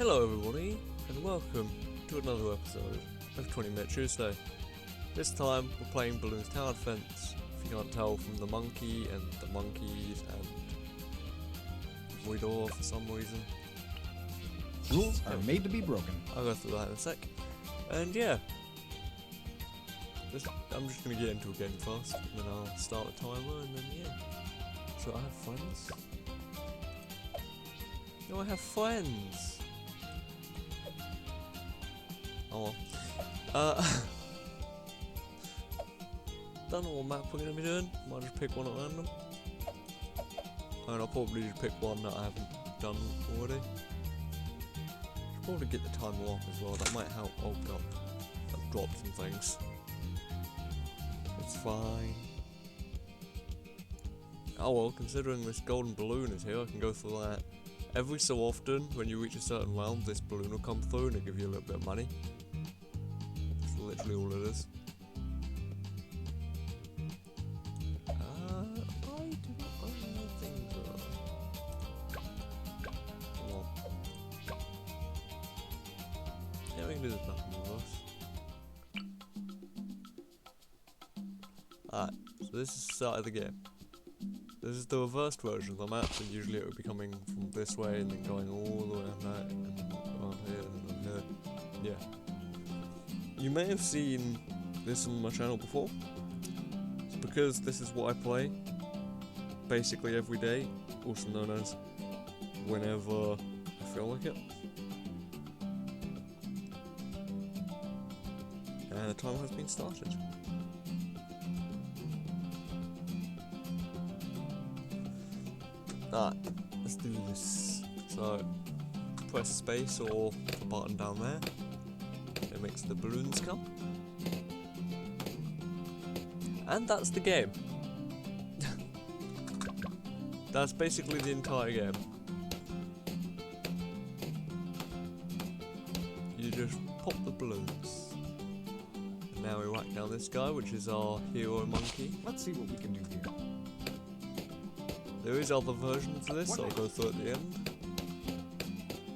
Hello everybody, and welcome to another episode of 20 Minute Tuesday. This time we're playing Balloons Tower Defense. If you can't tell from the monkey and the monkeys and Voidor for some reason. Rules are made to be broken. I'll go through that in a sec. And yeah, I'm just going to get into a game first, and then I'll start the timer, and then yeah. So I have friends. No, I have friends! Oh well. Don't know what map we're going to be doing. Might just pick one at random. And I'll probably just pick one that I haven't done already. Should probably get the timer off as well. That might help. Oh god, I've dropped some things. It's fine. Oh well, considering this golden balloon is here, I can go through that. Every so often, when you reach a certain round, this balloon will come through and it'll give you a little bit of money. That's literally all it is. I do not own anything though. Come on. Yeah, we can do this back in reverse. Alright, so this is the start of the game. This is the reversed version of the map, and usually it would be coming from this way and then going all the way around that, and then around here, and then here. Yeah. You may have seen this on my channel before. It's because this is what I play basically every day, also known as whenever I feel like it. And the timer has been started. Alright, let's do this. So, press space or the button down there. It makes the balloons come. And that's the game. That's basically the entire game. You just pop the balloons. And now we whack down this guy, which is our hero monkey. Let's see what we can do here. There is other versions of this, so I'll go through at the end.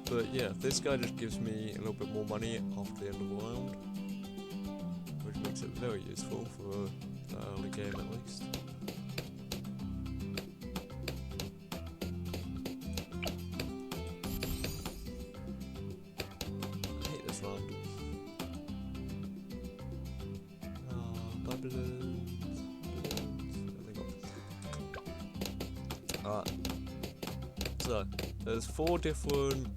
But yeah, this guy just gives me a little bit more money after the end of the round, which makes it very useful for the early game at least. I hate this round. Balloons. Alright, so there's 4 different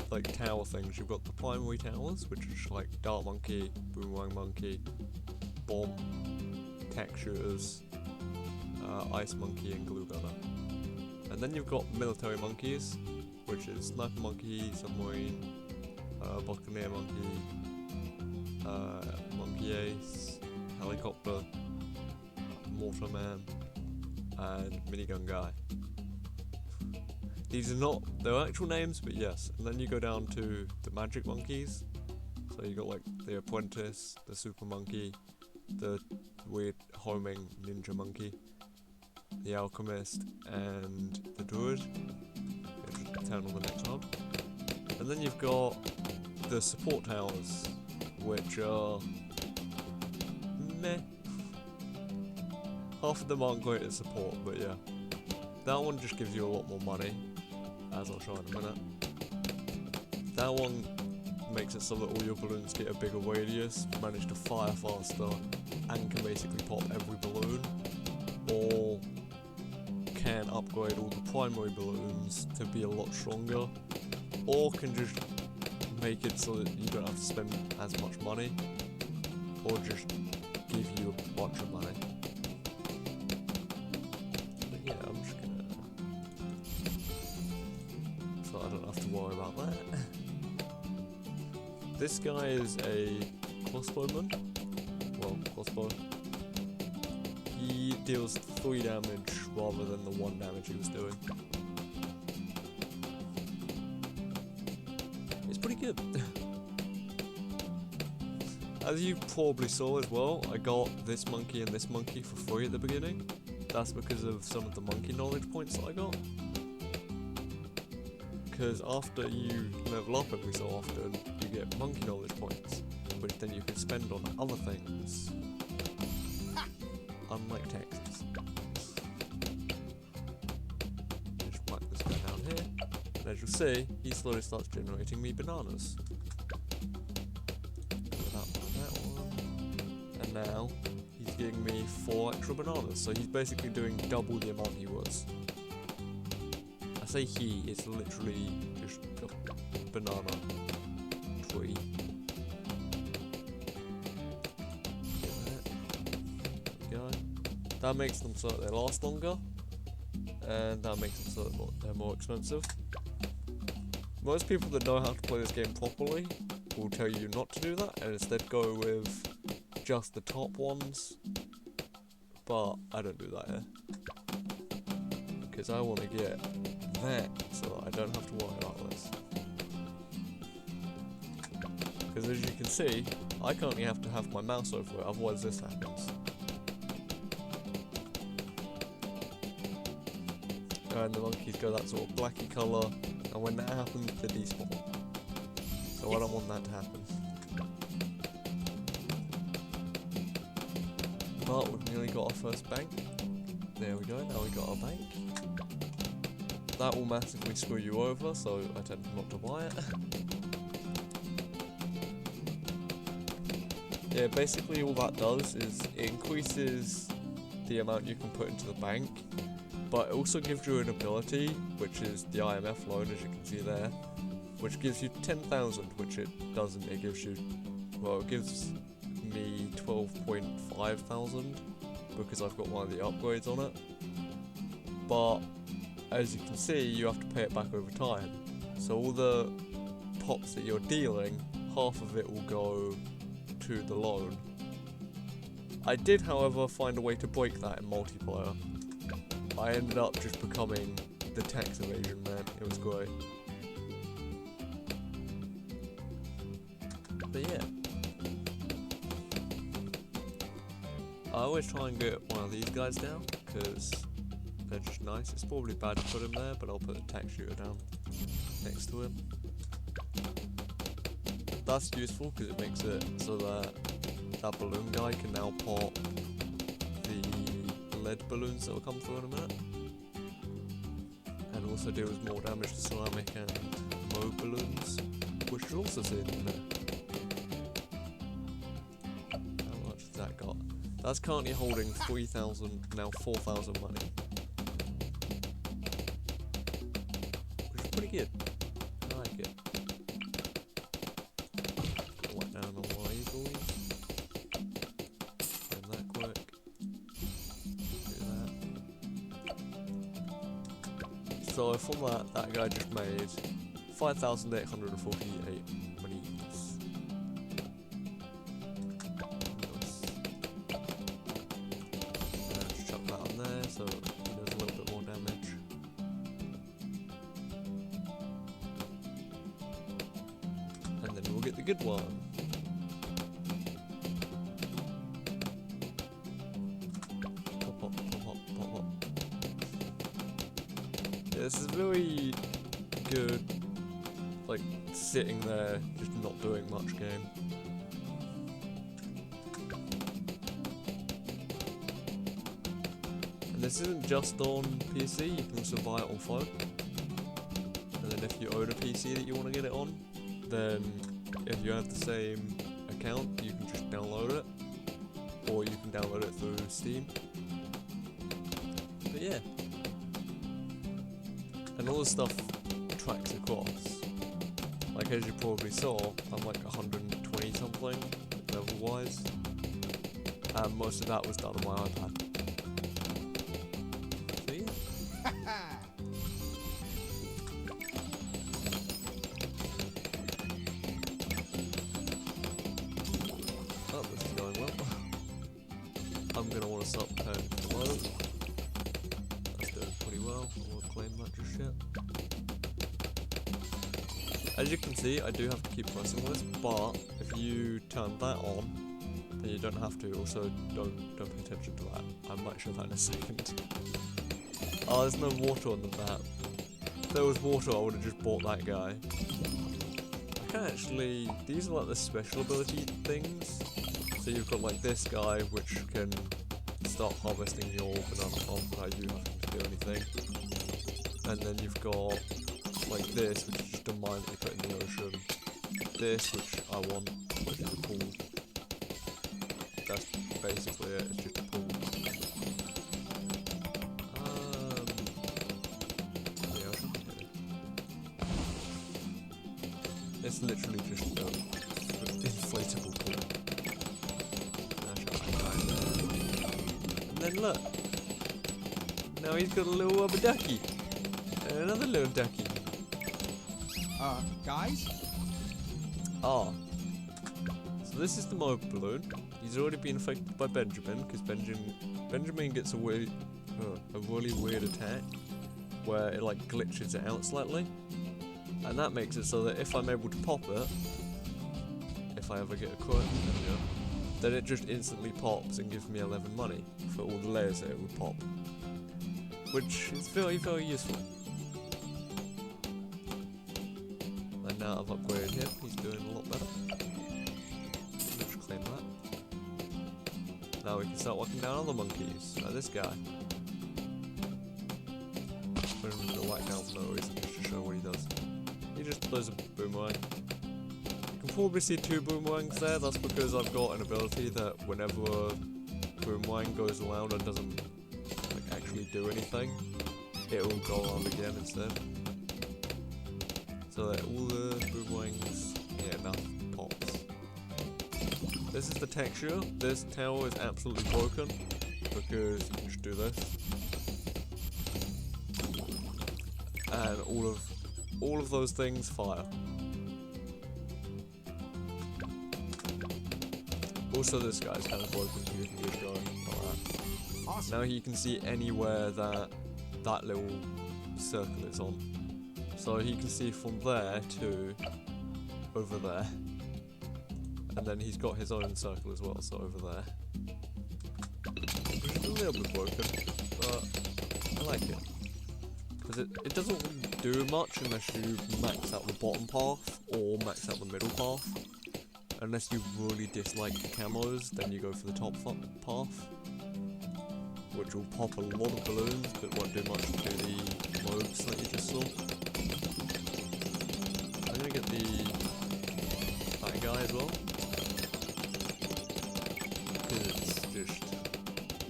like tower things. You've got the primary towers, which is like dart monkey, boomerang monkey, bomb, tech shooters, ice monkey, and glue gunner. And then you've got military monkeys, which is sniper monkey, submarine, buccaneer monkey, monkey ace, helicopter, mortar man, and minigun guy. These are not their actual names, but yes. And then you go down to the magic monkeys. So you got like the apprentice, the super monkey, the weird homing ninja monkey, the alchemist, and the druid. Just turn on the next one. And then you've got the support towers, which are meh. Half of them aren't great at support, but yeah. That one just gives you a lot more money, as I'll show in a minute. That one makes it so that all your balloons get a bigger radius, manage to fire faster, and can basically pop every balloon, or can upgrade all the primary balloons to be a lot stronger, or can just make it so that you don't have to spend as much money, or just give you a bunch of money. Yeah, I'm just gonna... so I don't have to worry about that. This guy is a crossbowman. Well, crossbow. He deals 3 damage rather than the 1 damage he was doing. It's pretty good. As you probably saw as well, I got this monkey and this monkey for free at the beginning. That's because of some of the monkey knowledge points that I got. because after you level up every so often, you get monkey knowledge points, which then you can spend on other things. Unlike taxes. Just whack this guy down here, and as you'll see, he slowly starts generating me bananas. That one. And now, he's giving me 4 extra bananas, so he's basically doing double the amount he was. I say he, it's literally just a banana tree. That makes them so that they last longer, and that makes them so that they're more expensive. Most people that know how to play this game properly will tell you not to do that, and instead go with just the top ones, but I don't do that here. Because I want to get that, so that I don't have to worry about this. Because as you can see, I currently have to have my mouse over it, otherwise this happens. And the monkeys go that sort of blacky colour, and when that happens, they despawn. So I don't want that to happen. But we've nearly got our first bank. There we go, now we got our bank. That will massively screw you over, so I tend not to buy it. Yeah, basically all that does is it increases the amount you can put into the bank, but it also gives you an ability, which is the IMF loan, as you can see there, which gives you 10,000, which it doesn't. It gives you, well, it gives me 12.5 thousand because I've got one of the upgrades on it. But as you can see, you have to pay it back over time. So all the pops that you're dealing, half of it will go to the loan. I did, however, find a way to break that in multiplayer. I ended up just becoming the tax evasion man. It was great. But yeah. I always try and get one of these guys down, because they're just nice. It's probably bad to put him there, but I'll put the tax shooter down next to him. That's useful, because it makes it so that that balloon guy can now pop the lead balloons that will come through in a minute, and also deals more damage to ceramic and mauve balloons, which you'll also see in a minute. How much has that got? That's currently holding 3,000, now 4,000 money, which is pretty good. I like it. What down on my eagles? That quick. So from that guy just made 5,848 monies. Nice. Just chuck that on there so he does a little bit more damage. And then we'll get the good one. This is very good, like, sitting there, just not doing much game. And this isn't just on PC, you can also buy it on phone. And then if you own a PC that you want to get it on, then if you have the same account, you can just download it. Or you can download it through Steam. But yeah. And all the stuff tracks across. Like as you probably saw, I'm like 120 something level wise, and most of that was done on my iPad. So yeah. Oh, this is going well. I'm gonna want to start paying below. That's doing pretty well. I'll claim that just yet. As you can see, I do have to keep pressing this, but if you turn that on, then you don't have to. Also, don't pay attention to that. I might show that in a second. Oh, there's no water on the map. if there was water, I would have just bought that guy. I can actually, these are like the special ability things. So you've got like this guy, which can start harvesting your banana farm without you having to do anything. And then you've got like this, which is just a mine that you put in the ocean. This, which I want, which is a pool. That's basically it, it's just a pool. The ocean? Yeah. It's literally just an inflatable pool. And then look! Now he's got a little rubber ducky. And another little ducky. Guys? Ah. So this is the mobile balloon. He's already been affected by Benjamin, because Benjamin gets a really weird attack, where it like glitches it out slightly. And that makes it so that if I'm able to pop it, if I ever get a coin, then it just instantly pops and gives me 11 money for all the layers that it would pop. Which is very, very useful. And now I've upgraded him, he's doing a lot better. Let's claim that. Now we can start walking down other monkeys, like this guy. Put him in the white down for no reason, just to show what he does. He just throws a boomerang. You can probably see 2 boomerangs there, that's because I've got an ability that whenever a boomerang goes around and doesn't like actually do anything, it will go around again instead. So that all the boomerangs get enough pops. This is the texture. This tower is absolutely broken because you can just do this. And all of those things fire. Also this guy's kind of broken, so you can just go like that. Awesome. Now you can see anywhere that little circle is on. So he can see from there to over there. And then he's got his own circle as well, so over there. Which is a little bit broken, but I like it. Because it doesn't really do much unless you max out the bottom path or max out the middle path. Unless you really dislike the camos, then you go for the top path. Which will pop a lot of balloons, but won't do much to the modes that you just saw. I'm gonna get that guy as well. Because it's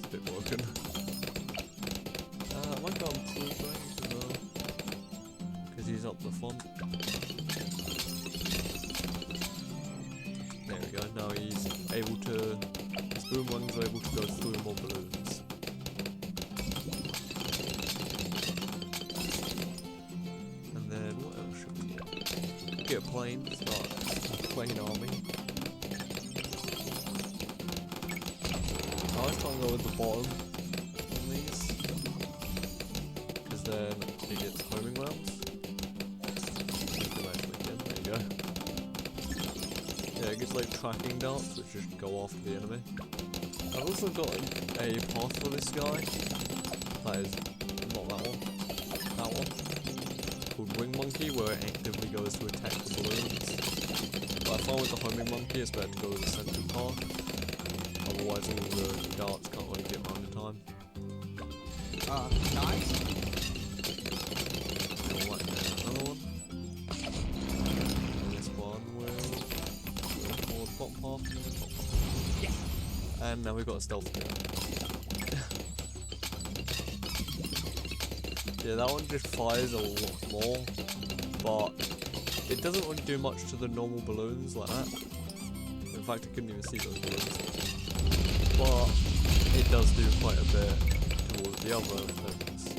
a bit broken. I might go on Blue Bangs as well. Because he's up the front. There we go, now he's able to, his boomerangs are able to go through more balloons. And then what else should we get? Get a plane, start a plane army. I always try and go with the bottom on these, because then it gets homing rounds. There you go. Yeah, it gets like tracking darts, which just go after the enemy. I've also got a path for this guy. That is not that one. That one. Called Wing Monkey, where it actively goes to attack the balloons. But I found with the homing monkey, it's better to go with the central path. Otherwise, all the darts can't really get around in time. Guys? Another one. And this one will more the bottom path and the top path. Yeah. And now we've got a stealth gun. Yeah, that one just fires a lot more, but it doesn't really do much to the normal balloons like that. In fact, I couldn't even see those balloons. But it does do quite a bit towards the other things.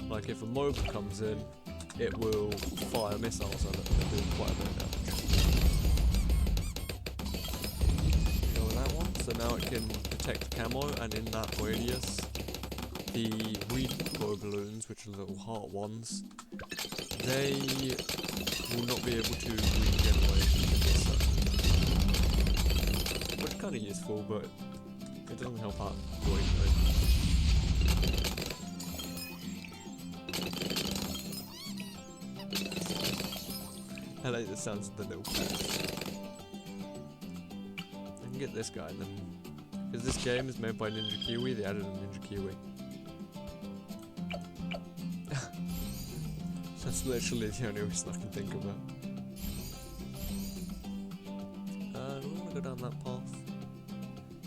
Like if a mobile comes in, it will fire missiles at it and do quite a bit of damage. You go with that one, so now it can detect camo, and in that radius, the recoil balloons, which are little heart ones, they will not be able to regenerate in this circle. Which is kind of useful, but it doesn't help out greatly. I like the sounds of the little cats. I can get this guy then. Because this game is made by Ninja Kiwi, they added a Ninja Kiwi. That's literally the only reason I can think about. Do I want to go down that path?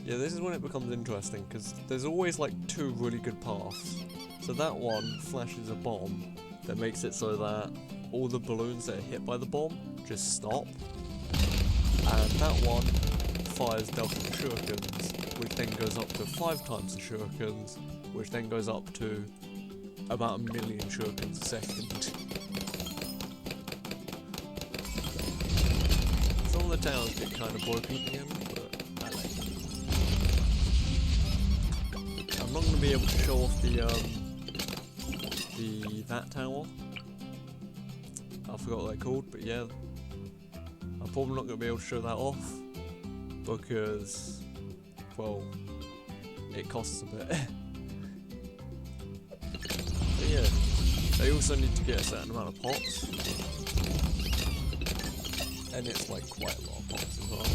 Yeah, this is when it becomes interesting, because there's always like two really good paths. So that one flashes a bomb that makes it so that all the balloons that are hit by the bomb just stop. And that one fires double the shurikens, which then goes up to 5 times the shurikens, which then goes up to about 1 million shurikens a second. Some of the towers get kind of broken at the end, but I like it. I'm not going to be able to show off that tower. I forgot what they're called, but yeah, I'm probably not going to be able to show that off because, well, it costs a bit. But yeah, they also need to get a certain amount of pots, and it's like quite a lot of pots as well.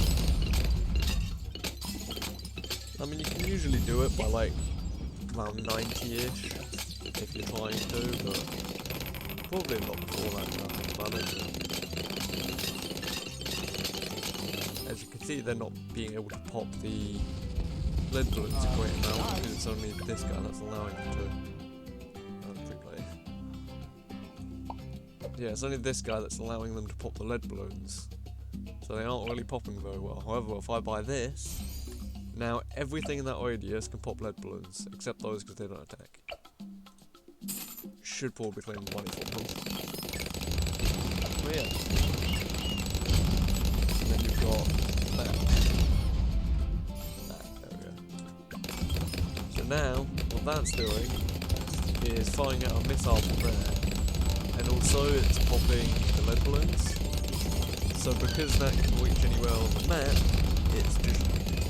I mean, you can usually do it by like around 90-ish if you're trying to, but probably not before that, nothing about it. As you can see, they're not being able to pop the lead balloons a great amount because it's only this guy that's allowing them to. Yeah, it's only this guy that's allowing them to pop the lead balloons, so they aren't really popping very well. However, if I buy this, now everything in that radius can pop lead balloons, except those because they don't attack. Should probably claim money for them. But yeah. And then you've got that. There we go. So now, what that's doing is firing out a missile from there. And also it's popping the lead balloons. So because that can reach anywhere on the map, it's just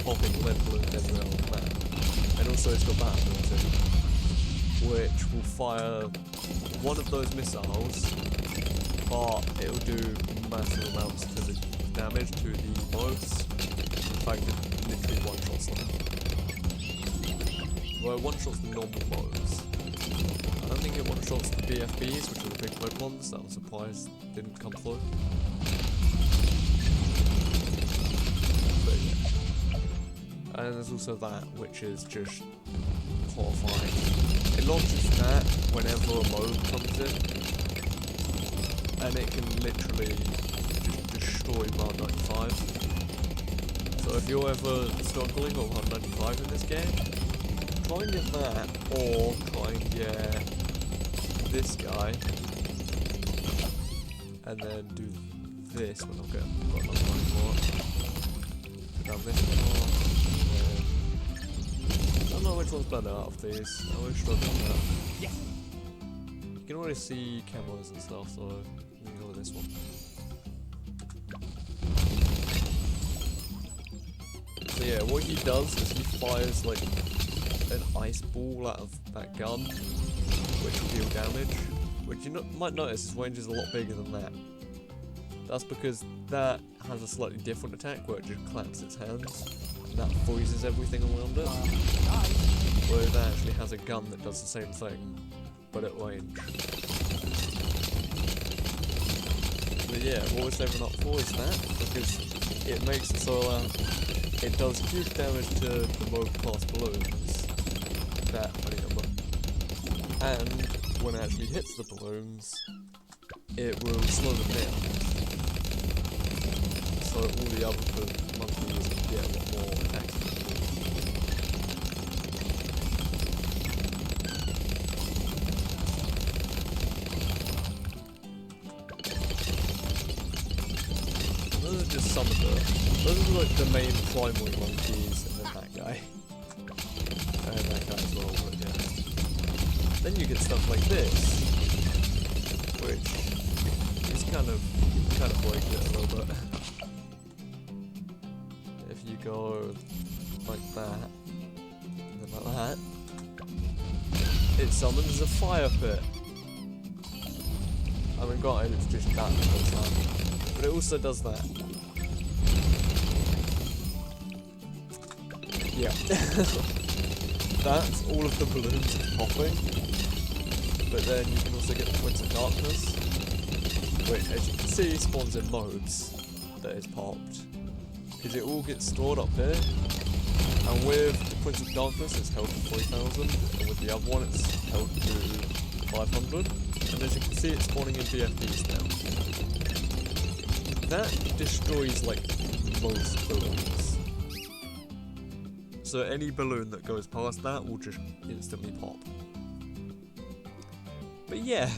popping lead balloons everywhere on the map. And also it's got that ability, which will fire one of those missiles, but it'll do massive amounts to the damage to the modes. In fact, it literally one-shots them. Well, it one-shots the normal modes. I don't think it one-shots the BFBs, which are the big red ones, that I'm surprised didn't come through. But yeah. And there's also that, which is just horrifying. It launches that whenever a mode comes in, and it can literally just destroy Round 95. So if you're ever struggling on Round 95 in this game, try and get that, or try and get this guy, and then do this when I've got enough money for it. Go down this one. I don't know which one's better out of these. I always struggle with that. Yeah. You can already see cameras and stuff, so you can go with this one. So yeah, what he does is he fires like an ice ball out of that gun, which will deal damage. Which you might notice his range is a lot bigger than that. That's because that has a slightly different attack where it just claps its hands. That freezes everything around it. Where that actually has a gun that does the same thing, but at range. But yeah, what we're saving up for is that, because it makes it so it does huge damage to the rogue class balloons, that funny number, and when it actually hits the balloons, it will slow them down. So all the other monkeys get a lot more attacks. Those are just some of those are like the main primary monkeys, and then that guy. And that guy as well, but yeah. Then you get stuff like this, which is kind of break it a little bit. If you go like that, and then like that, it summons a fire pit. I mean, granted, it's just that the whole time. But it also does that. Yeah. That's all of the balloons it's popping. But then you can also get the Points of Darkness, which, as you can see, spawns in modes that is popped. Because it all gets stored up here. And with the Points of Darkness, it's held to 3,000, and with the other one, it's held to 500. And as you can see, it's spawning in BFDs now. That destroys, like, most balloons. So any balloon that goes past that will just instantly pop. But yeah,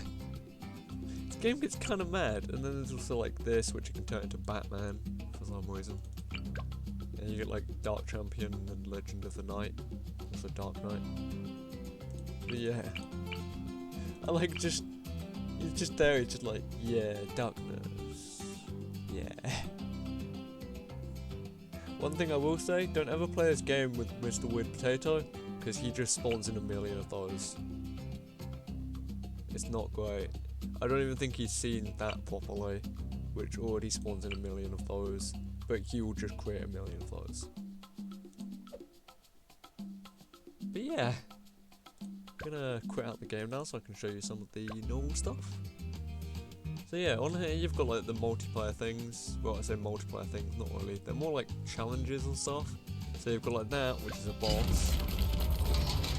this game gets kind of mad. And then there's also like this, which you can turn into Batman for some reason. And you get like Dark Champion and Legend of the Night, also Dark Knight. But yeah, I like just, it's just there, it's just like, yeah, darkness, yeah. One thing I will say, don't ever play this game with Mr. Weird Potato, because he just spawns in a million of those. It's not great. I don't even think he's seen that properly, which already spawns in a million of those, but he will just create a million of those. But yeah, I'm gonna quit out the game now so I can show you some of the normal stuff. So yeah, on here you've got like the multiplayer things. Well, I say multiplayer things, not really. They're more like challenges and stuff. So you've got like that, which is a boss,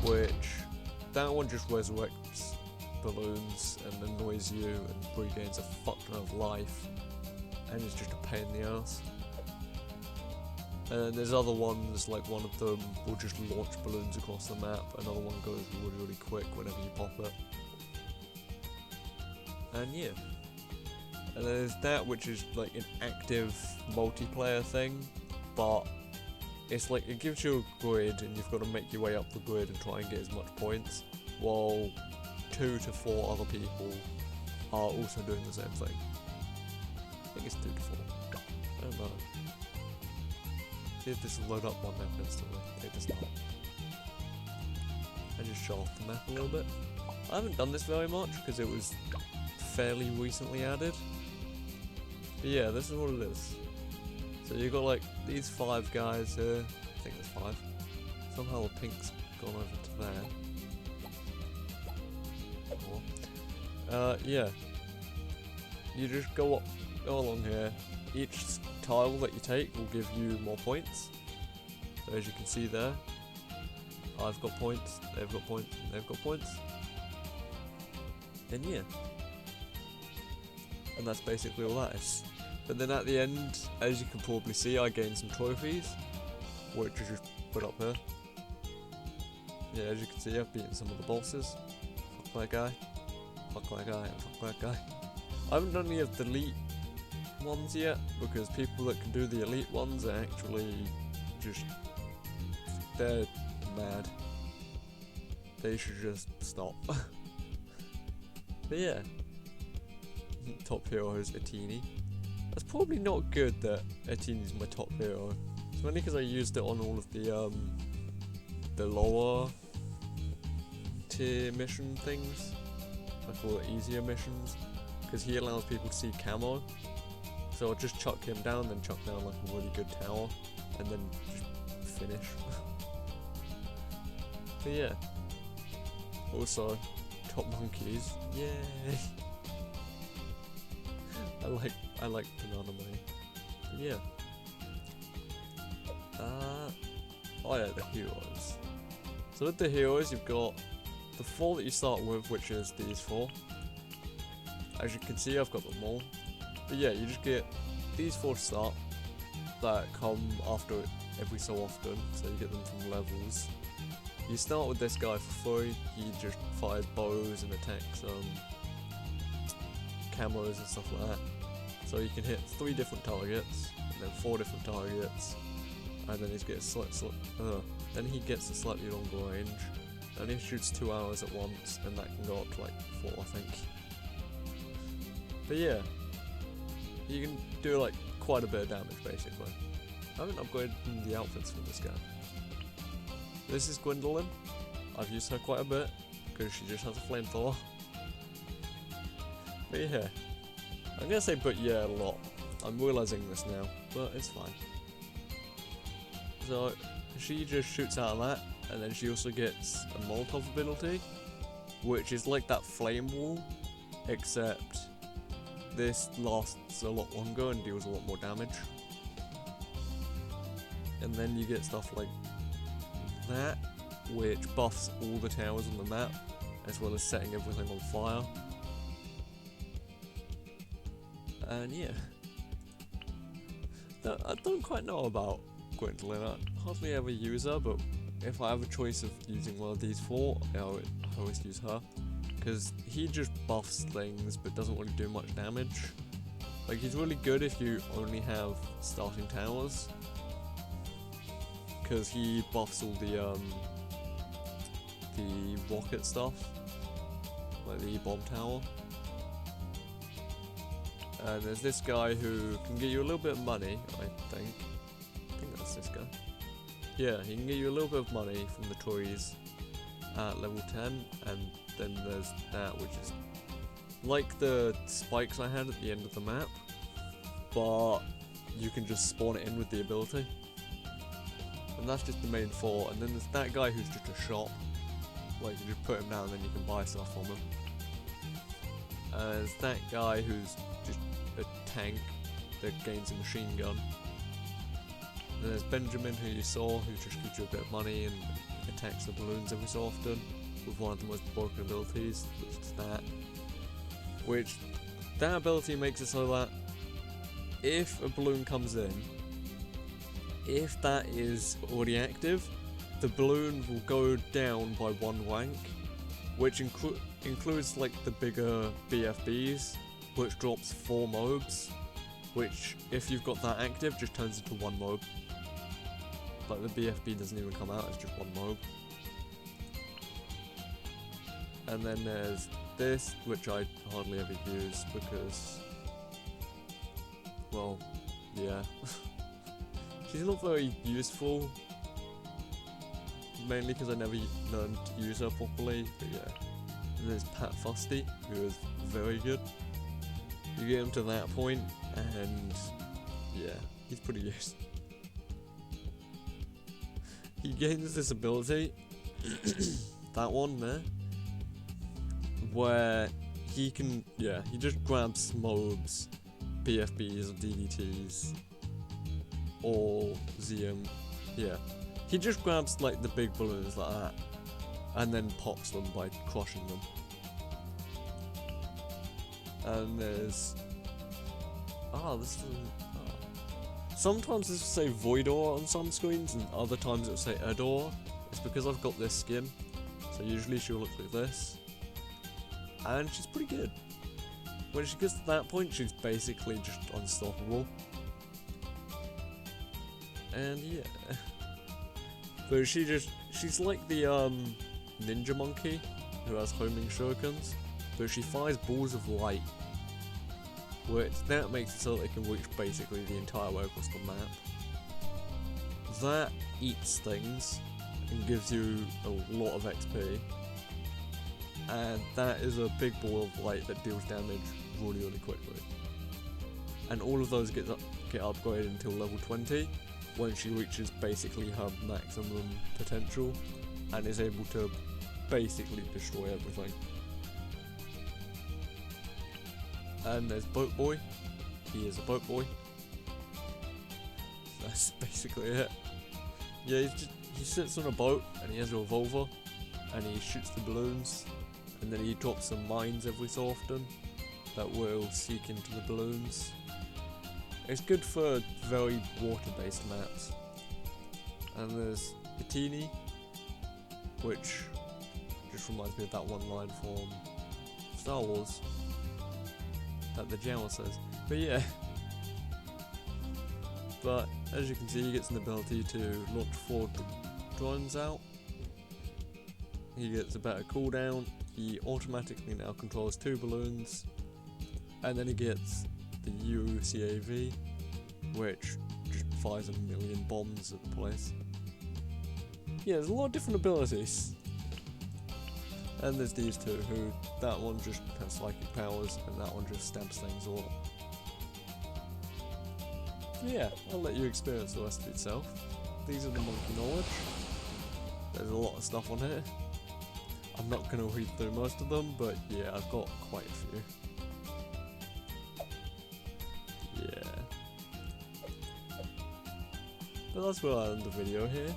which that one just resurrects balloons and annoys you and regains a fuck ton of life, and it's just a pain in the ass. And there's other ones, like one of them will just launch balloons across the map, another one goes really, really quick whenever you pop it. And yeah. And there's that, which is like an active multiplayer thing, but it's like it gives you a grid and you've got to make your way up the grid and try and get as much points, while 2 to 4 other people are also doing the same thing. I think it's 2 to 4. I don't know. See if this will load up one map instantly. Take this out. I just show off the map a little bit. I haven't done this very much because it was fairly recently added. But yeah, this is what it is. So you've got like these 5 guys here. I think there's 5. Somehow the pink's gone over to there. Yeah. You just go along here. Each tile that you take will give you more points. So as you can see there, I've got points, they've got points, and they've got points. And yeah. And that's basically all that is. But then at the end, as you can probably see, I gained some trophies, which I just put up here. Yeah, as you can see, I've beaten some of the bosses. Fuck that guy. Fuck that guy, and fuck that guy. I haven't done any of the elite ones yet, because people that can do the elite ones are actually just, they're mad. They should just stop. But yeah, top hero is Atini. That's probably not good that Atini's my top hero. It's mainly because I used it on all of the lower tier mission things. I call it easier missions, because he allows people to see camo. So I'll just chuck him down, then chuck down like a really good tower, and then just finish. But yeah. Also, top monkeys. Yay! I like banana money. But yeah. Oh yeah, the heroes. So with the heroes, you've got the 4 that you start with, which is these 4. As you can see, I've got them all. But yeah, you just get these 4 to start that come after every so often, so you get them from levels. You start with this guy for free. He just fires bows and attacks camos and stuff like that. So you can hit 3 different targets, and then 4 different targets, and then he gets then he gets a slightly longer range, and he shoots 2 arrows at once, and that can go up to like 4, I think. But yeah, you can do like quite a bit of damage basically. I haven't upgraded the outfits for this guy. This is Gwendolyn. I've used her quite a bit because she just has a flamethrower. But yeah, I'm gonna say but yeah a lot. I'm realizing this now, but it's fine. So she just shoots out of that, and then she also gets a Molotov ability, which is like that flame wall, except this lasts a lot longer and deals a lot more damage. And then you get stuff like that, which buffs all the towers on the map, as well as setting everything on fire. And yeah. I don't quite know about Gwendolyn. I hardly ever use her, but if I have a choice of using one of these four, I always use her. Because he just buffs things, but doesn't really do much damage. Like, he's really good if you only have starting towers. Because he buffs all the rocket stuff. Like the bomb tower. And there's this guy who can get you a little bit of money, I think. I think that's this guy. Yeah, he can get you a little bit of money from the toys at level 10, and then there's that, which is like the spikes I had at the end of the map, but you can just spawn it in with the ability. And that's just the main four, and then there's that guy who's just a shop, where you can just put him down and then you can buy stuff from him. There's that guy who's just a tank that gains a machine gun. And there's Benjamin, who you saw, who just gives you a bit of money and attacks the balloons every so often with one of the most broken abilities, which is that. Which, that ability makes it so that if a balloon comes in, if that is already active, the balloon will go down by 1 rank, which includes like the bigger BFBs, which drops 4 mobs, which if you've got that active just turns into 1 mob. Like the BFB doesn't even come out, it's just 1 mob. And then there's this, which I hardly ever use because, well, yeah. She's not very useful, mainly because I never learned to use her properly, but yeah. And there's Pat Fusty, who is very good. You get him to that point, and yeah, he's pretty useful. He gains this ability, that one there, where he can, yeah, he just grabs mobs, BFBs or DDTs, or ZM, yeah. He just grabs like the big balloons like that, and then pops them by crushing them. And there's, this is, sometimes this will say Voidor on some screens, and other times it will say Ador. It's because I've got this skin, so usually she'll look like this. And she's pretty good. When she gets to that point, she's basically just unstoppable. And yeah. But she's like the ninja monkey who has homing shurikens, but she fires balls of light, which that makes it so that it can reach basically the entire way across the map. That eats things and gives you a lot of XP, and that is a big ball of light that deals damage really quickly. And all of those get upgraded until level 20, when she reaches basically her maximum potential and is able to basically destroy everything. And there's Boat Boy. He is a boat boy. That's basically it. Yeah, he sits on a boat and he has a revolver and he shoots the balloons, and then he drops some mines every so often that will seek into the balloons. It's good for very water-based maps. And there's Bettini, which just reminds me of that one line from Star Wars that the Jawa says. But yeah. But as you can see, he gets an ability to launch 4 drones out. He gets a better cooldown. He automatically now controls 2 balloons. And then he gets the UCAV, which just fires a million bombs at the place. Yeah, there's a lot of different abilities. And there's these two, who, that one just has psychic powers, and that one just stamps things all up. yeah, I'll let you experience the rest of itself. These are the monkey knowledge. There's a lot of stuff on here. I'm not going to read through most of them, but yeah, I've got quite a few. Yeah. But that's where I end the video here.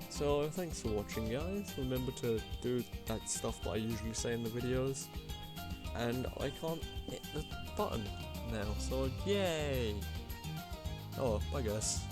So thanks for watching, guys. Remember to do that stuff that I usually say in the videos. And I can't hit the button now, so yay! Oh, I guess.